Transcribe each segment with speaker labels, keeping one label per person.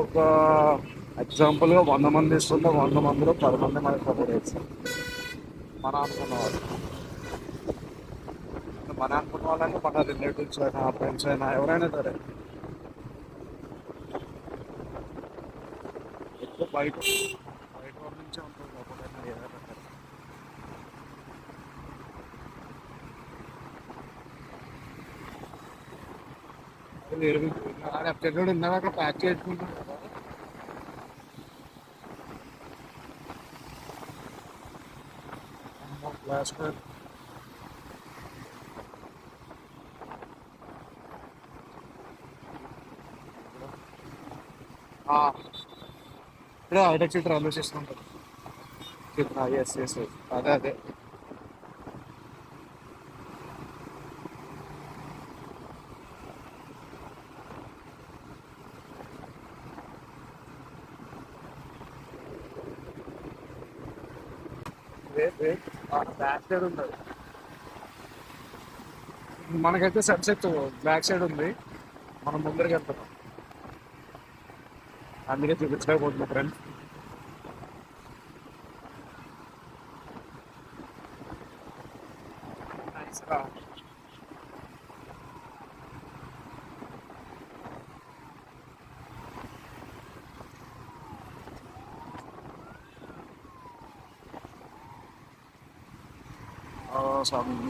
Speaker 1: ఒక ఎగ్జాంపుల్గా 100 మంది ఇస్తుంటే 100 మందిలో 10 మంది మనకి సపోర్ట్ చేస్తారు. మన అనుకున్న వాళ్ళు, మన అనుకున్న వాళ్ళంటే మన రిలేటివ్స్ అయినా ఫ్రెండ్స్ అయినా ఎవరైనా సరే. ఎక్కువ బయట బయట వాళ్ళ నుంచే ఉంటుంది సపోర్ట్ అయినా ఏదైనా సరే. అది వేరు చెడ్డోడు ఇందాక ప్యాక్ చేసుకుంటాం కదా. లాస్ట్ ఇక్కడ హైటెక్ సిటీ రైల్వే స్టేషన్ ఉంటుంది. ఎస్ ఎస్, అదే అదే. బ్యాక్ సైడ్ ఉంది. మనకైతే సన్సెట్ బ్యాక్ సైడ్ ఉంది, మనం ముందరికి వెళ్తున్నాం. అందుకే చూపించలేకపోతున్నా ఫ్రెండ్స్.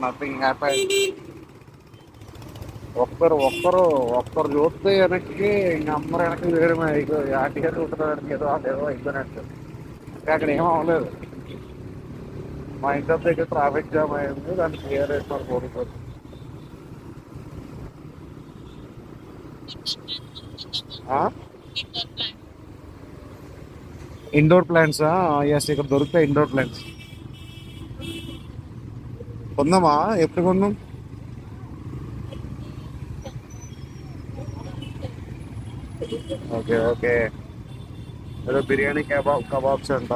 Speaker 1: Nothing happy. ఒక్కరు ఒక్కరు చూస్తే వెనక్కి ఇంక అందరూ వెనక్కి వేయడమే. ఇక ఆటిగా చూస్తున్నారు ఏదో అదేదో అయిపోయినట్టు. అక్కడ ఏం అవ్వలేదు. మా ఇంటి దగ్గర ట్రాఫిక్ జామ్ అయింది, దాన్ని క్లియర్ చేసినారు పోలీసులు. ఇండోర్ ప్లాంట్స్, ఎస్, ఇక్కడ దొరుకుతాయి ఇండోర్ ప్లాంట్స్. కొందామా? ఎప్పుడు కొందాం? Okay okay. ఏదో బిర్యానీ కబాబ్స్ అంట.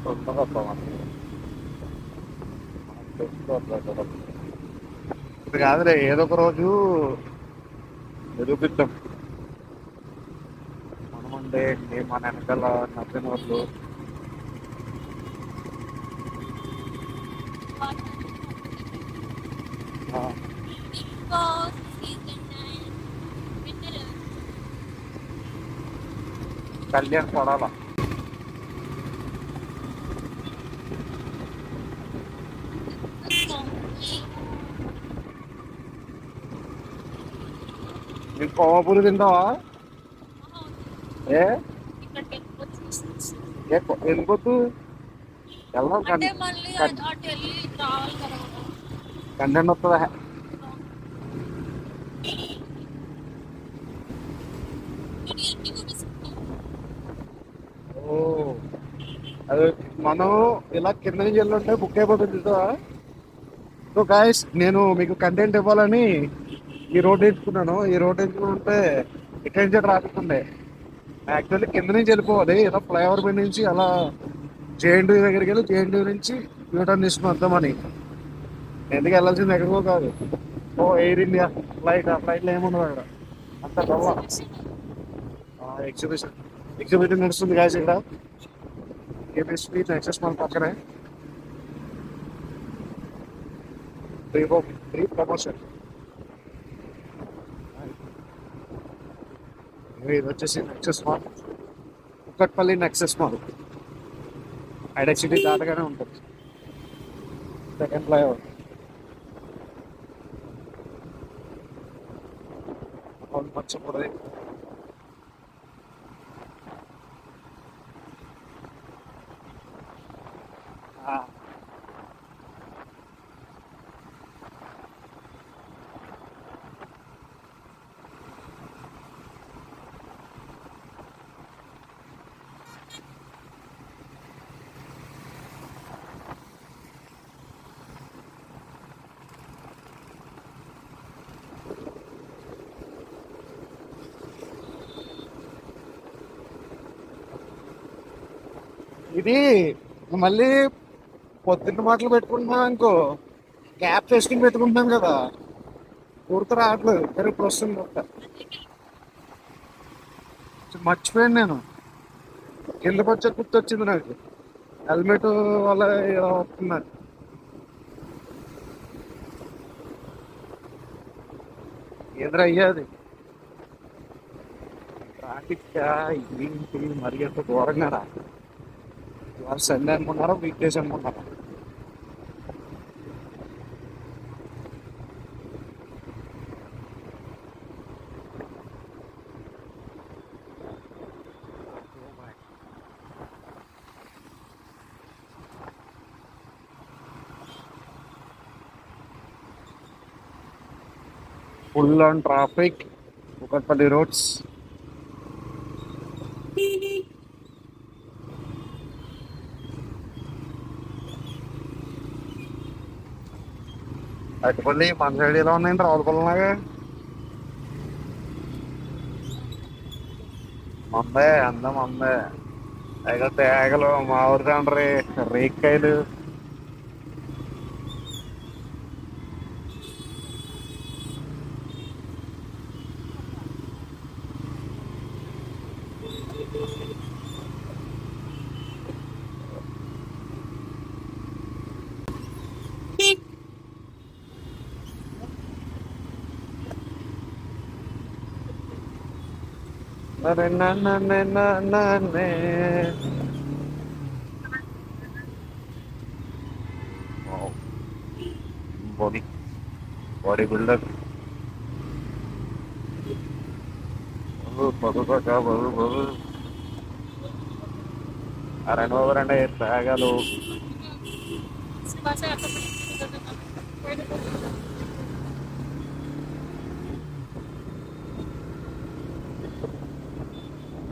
Speaker 1: తొందరగా వస్తామని ఇది కాదులే, ఏదో ఒక రోజు నిరూపిద్దాం. మనమంటే ఏంటి, మన వెనకాల నచ్చిన వాళ్ళు. ఆ, కళ్యాణ్ పడాలా. నీకు కోవపూరి తింటావా? ఏ వెళ్ళిపోతూ వెళ్దాం. కంటెంట్ వస్తుందా? ఓ, అది మనం ఇలా కింద నుంచి వెళ్ళుంటే బుక్ అయిపోతుంది చూసావా? సో గాయస్, నేను మీకు కంటెంట్ ఇవ్వాలని ఈ రోడ్ ఎంచుకున్నాను. ఈ రోడ్ ఎంచుకుంటే ఇక్కడి నుంచే ట్రాఫిక్ ఉండే. యాక్చువల్లీ కింద నుంచి వెళ్ళిపోవాలి, ఇలా ఫ్లైఓవర్ మీద నుంచి అలా జేఎన్టీ దగ్గరికి వెళ్ళి జేఎన్టీ నుంచి యూటర్న్ తీసుకుని వద్దామని. ఎందుకు వెళ్ళాల్సింది ఎక్కడికో కాదు. ఓ ఎయిర్ ఇండియా ఫ్లైట్లో ఏముండదు అక్కడ, అంత గొప్ప ఎగ్జిబిషన్. ఎగ్జిబిషన్ నడుస్తుంది గాయస్ ఇక్కడ ఏపీ స్ట్రీట్ నెక్సెస్ మాల్ పక్కనే. Free promotion. ఇది వచ్చేసి Nexus mall, Kukatpally Nexus mall. Hitec City దాటగానే ఉంటుంది, సెకండ్ ఫ్లైఓవర్. మర్చిపోయి ఇది మళ్ళీ పొద్దున్న మాటలు పెట్టుకుంటున్నాం అనుకో, క్యాప్ వేసుకుని పెట్టుకుంటున్నాం కదా, గుర్తు రావట్లేదు. కానీ ఇప్పుడు వస్తుంది గుర్త. మర్చిపోయాను నేను. కిందకు వచ్చే గుర్తు వచ్చింది నాకు. హెల్మెట్ వల్ల ఇలా వస్తున్నారు. ఎదురు అయ్యాది ట్రాఫిక్. ఏంటి మరి అంత ఘోరంగా రా? ఇవాళ సండే అనుకున్నారా, వీక్ డేస్ అనుకున్నారా? Full on traffic Kukatpally roads. అటుపల్లి మన సైడ్ ఎలా ఉన్నాయండి, రావులపల్లిలాగా? మందే అందం మందే. అయితే తేగలు మా ఊరి తండ్రి రేక్కాయలు. అరే నన్నే నన్నే. Body body builder. బదు బదు బదు. రెండు రండి తేగలు.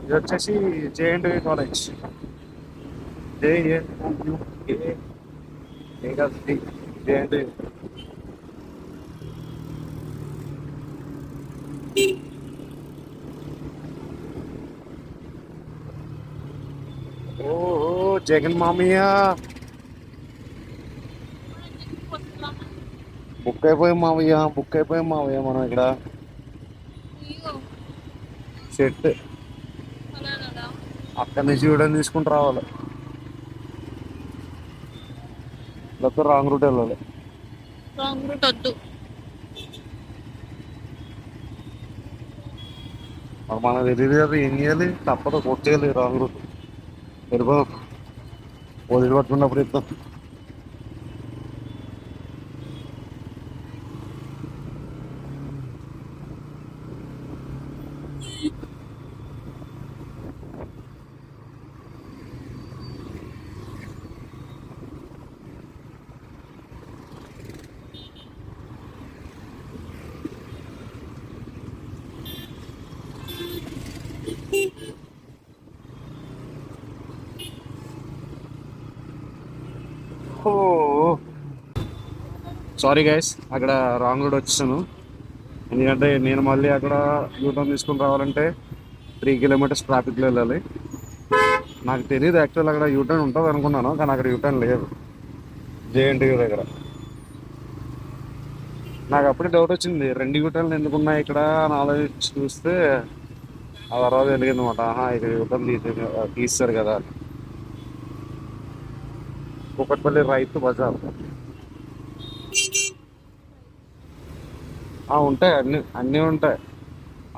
Speaker 1: ఇది వచ్చేసి జేఎన్టీయూ కాలేజ్. JNTU JNTU. ఓ జగన్ మామయ్య. బుక్ అయిపోయాం మామయ్య, బుక్ అయిపోయాం మామయ్య మనం ఇక్కడ. సెట్ అక్కడి నుంచి వీడియో తీసుకుంటూ రావాలి, లేకపోతే రాంగ్ రూట్ వెళ్ళాలి.
Speaker 2: రాంగ్ రూట్ వద్దు.
Speaker 1: మరి మనకు తెలియదు కదా, ఏం చేయాలి? తప్పదు, కొట్టేయాలి రాంగ్ రూట్. వెళ్ళిపోదాం, పోలీసు పట్టుకున్నప్పుడు ఇస్తాం. ఓ సారీ గైస్, అక్కడ రాంగ్ రూట్ వచ్చేసాను. ఎందుకంటే నేను మళ్ళీ అక్కడ యూటర్న్ తీసుకుని రావాలంటే 3 కిలోమీటర్స్ ట్రాఫిక్లో వెళ్ళాలి. నాకు తెలియదు యాక్చువల్ అక్కడ యూటర్న్ ఉంటుంది అనుకున్నాను, కానీ అక్కడ యూటర్న్ లేదు జేఎన్టీయూ దగ్గర. నాకు అప్పుడే డౌట్ వచ్చింది, 2 యూటర్న్లు ఎందుకున్నాయి ఇక్కడ అని ఆలోచించి చూస్తే ఆ తర్వాత తెలియదు అనమాట. ఇక్కడ యూటర్న్ తీస్తారు కదా. కూకట్పల్లి రైతు బజార్. ఉంటాయి, అన్ని అన్నీ ఉంటాయి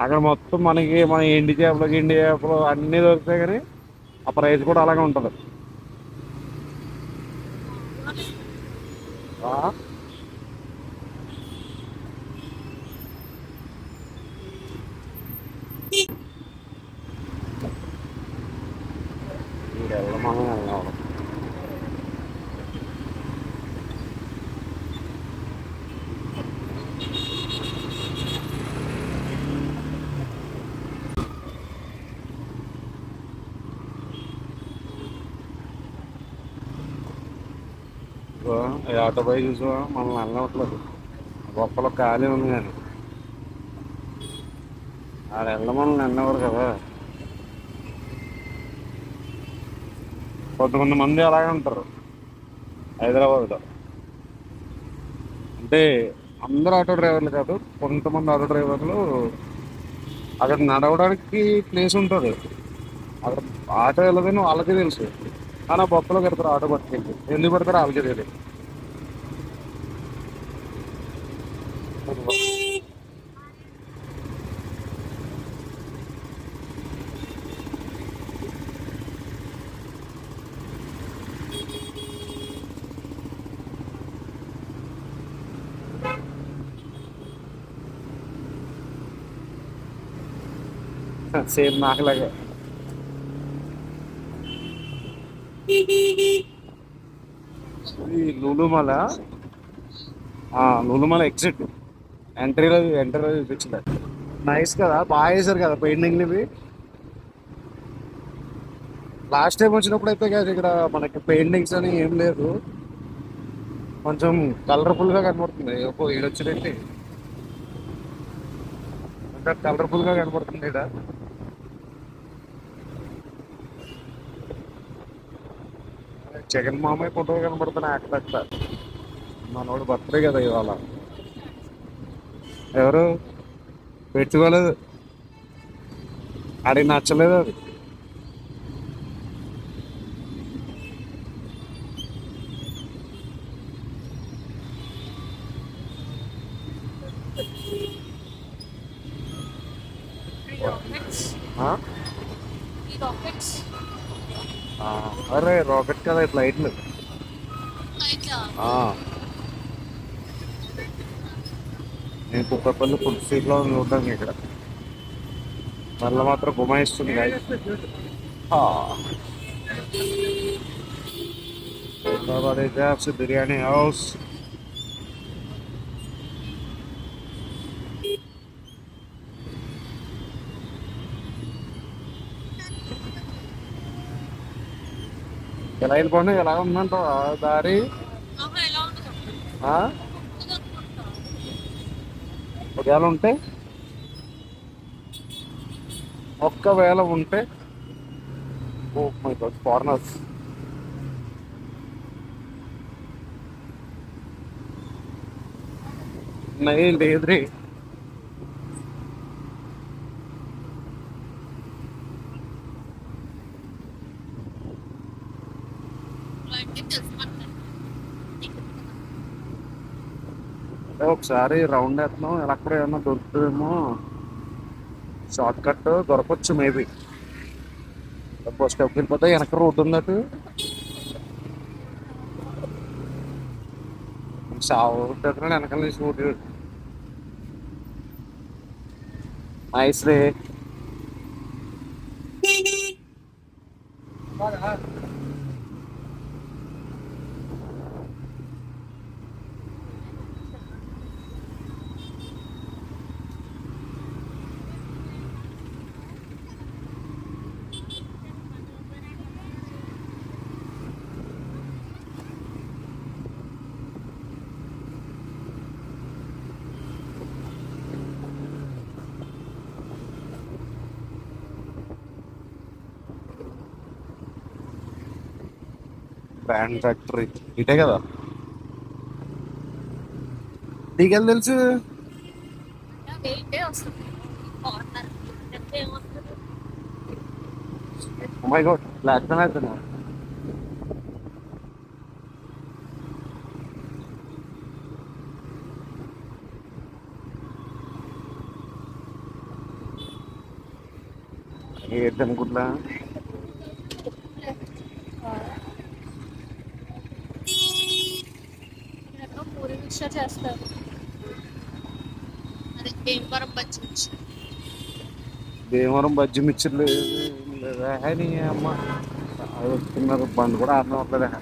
Speaker 1: అక్కడ. మొత్తం మనకి మన ఎండి చేపలు అన్నీ దొరుకుతాయి, కానీ ఆ ప్రైస్ కూడా అలాగే ఉంటుంది. ఆ, ఈడ వెళ్ళమని వెళ్ళినవాడు. ఈ ఆటో పై చూసా మనల్ని వెళ్ళవట్లేదు. గొప్పలో ఖాళీ ఉంది, కానీ ఆడ వెళ్ళమని వెళ్ళేవారు కదా. కొంతమంది మంది అలాగే ఉంటారు హైదరాబాద్లో. అంటే అందరూ ఆటో డ్రైవర్లు కాదు, కొంతమంది ఆటో డ్రైవర్లు అక్కడ నడవడానికి ప్లేస్ ఉంటుంది. అక్కడ ఆటో వెళ్ళదని వాళ్ళకే తెలుసు, కానీ ఆ బొక్కలో పెడతారు ఆటో పట్టుకెళ్ళి. ఎందుకు పెడతారో వాళ్ళకే తెలియదు. సేమ్ నాకులాగే. ఇది లూలుమాల. లూలుమాల ఎగ్జిట్ ఎంట్రీలో చూపించలే. నైస్ కదా, బాగా వేసారు కదా పెయింటింగ్ ఇవి. లాస్ట్ టైం వచ్చినప్పుడు అయితే కదా ఇక్కడ మనకి పెయింటింగ్స్ అని ఏం లేదు, కొంచెం కలర్ఫుల్ గా కనబడుతుంది. ఈడొచ్చినట్టు ఇంకా కలర్ఫుల్ గా కనబడుతుంది ఇక్కడ. జగన్ మామయ్య ఫోటో కనబడుతున్నాయి అక్కడక్కడ. మనోడు బర్త్డే కదా ఇవాళ. ఎవరు పెట్టుకోలేదు, ఆడికి నచ్చలేదు అది. ఆ? అరే రాకెట్ కదా ఫ్లైట్లు. నేను కుక్కపల్లి ఫుడ్ స్ట్రీట్ లో చూడడానికి ఇక్కడ మళ్ళీ మాత్రం గుమాయిస్తుంది guys. Hyderabad jobs biryani house. ఎలా వెళ్ళిపోండి, ఎలా ఉందంట దారి? ఆ? ఒకవేళ ఉంటే, ఒక్కవేళ ఉంటే, ఓ మై గాడ్ ఫారినర్స్. లేదు రే. ఒకసారి రౌండ్ వేస్తున్నాం, ఎలా కూడా ఏమన్నా దొరుకుతుందేమో. షార్ట్ కట్ దొరకవచ్చు మేబీ. బస్ స్టాప్కి వెళ్ళిపోతే వెనక రోడ్డు ఉందటు. సాగు వెనకాల నుంచి రోడ్డు. నైస్ రే. బ్యాండ్ ఫ్యాక్టరీ ఇటే కదా, నీకెళ్ళి తెలుసు? ఓ మై గాడ్ బ్లాక్ పెన్ అవుతున్నా. ఏంటి అనుకుంటా.
Speaker 2: పూరి మిక్చర్ చేస్తారు. అదే భీమవరం బజ్జీ మిక్చర్.
Speaker 1: భీమవరం బజ్జి మిక్చర్లు లేదా అని అమ్మ అది వస్తున్నారు, బండి కూడా ఆడడం అవ్వలేదా.